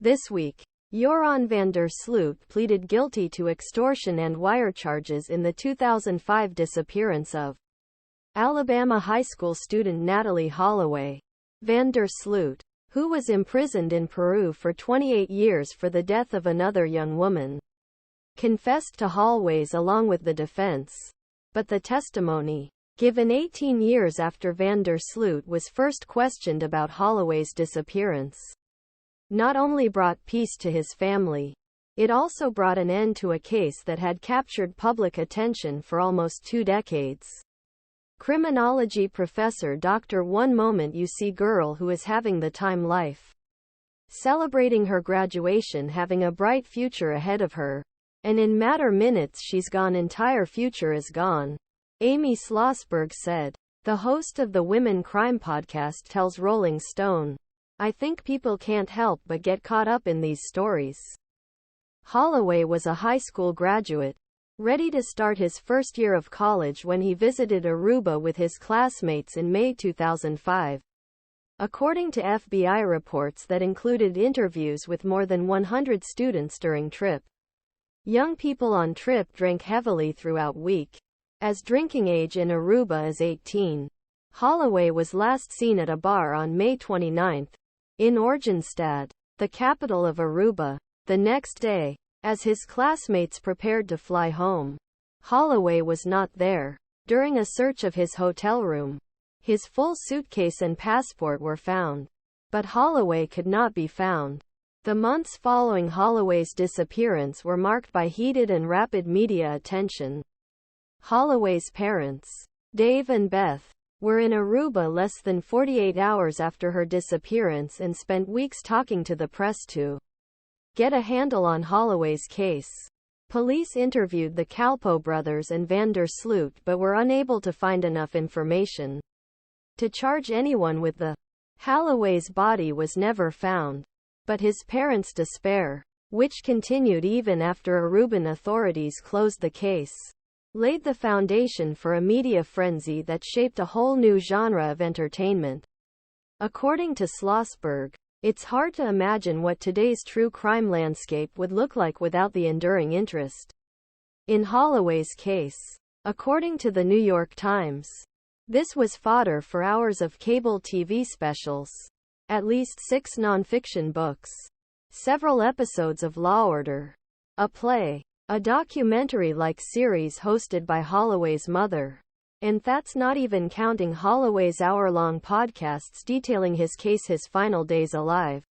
This week, Joran van der Sloot pleaded guilty to extortion and wire charges in the 2005 disappearance of Alabama high school student Natalee Holloway. Van der Sloot, who was imprisoned in Peru for 28 years for the death of another young woman, confessed to Hallways along with the defense. But the testimony, given 18 years after Van der Sloot was first questioned about Holloway's disappearance, not only brought peace to his family, it also brought an end to a case that had captured public attention for almost 2 decades. Criminology professor Dr. One moment you see girl who is having the time life. Celebrating her graduation, having a bright future ahead of her. And in matter minutes she's gone, entire future is gone. Amy Shlosberg said. The host of the Women Crime podcast tells Rolling Stone, I think people can't help but get caught up in these stories. Holloway was a high school graduate, ready to start his first year of college when he visited Aruba with his classmates in May 2005. According to FBI reports that included interviews with more than 100 students during trip. Young people on trip drank heavily throughout week, as drinking age in Aruba is 18. Holloway was last seen at a bar on May 29, in Oranjestad, the capital of Aruba, the next day. As his classmates prepared to fly home, Holloway was not there. During a search of his hotel room, his full suitcase and passport were found, but Holloway could not be found. The months following Holloway's disappearance were marked by heated and rapid media attention. Holloway's parents, Dave and Beth, were in Aruba less than 48 hours after her disappearance and spent weeks talking to the press to get a handle on Holloway's case. Police interviewed the Kalpoe brothers and Van der Sloot but were unable to find enough information to charge anyone with the Holloway's body was never found. But his parents' despair, which continued even after Aruban authorities closed the case, laid the foundation for a media frenzy that shaped a whole new genre of entertainment. According to Shlosberg, it's hard to imagine what today's true crime landscape would look like without the enduring interest in Holloway's case. According to the New York Times, this was fodder for hours of cable TV specials, at least 6 nonfiction books, several episodes of Law Order, a play, a documentary-like series hosted by Holloway's mother. And that's not even counting Holloway's hour-long podcasts detailing his case, his final days alive.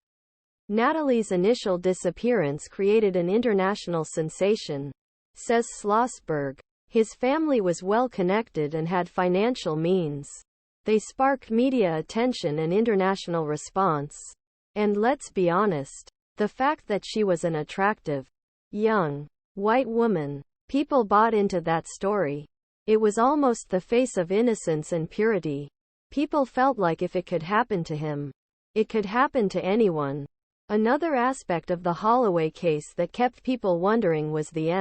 Natalee's initial disappearance created an international sensation, says Shlosberg. His family was well connected and had financial means. They sparked media attention and international response. And let's be honest, the fact that she was an attractive, young, white woman, people bought into that story. It was almost the face of innocence and purity. People felt like if it could happen to him, it could happen to anyone. Another aspect of the Holloway case that kept people wondering was the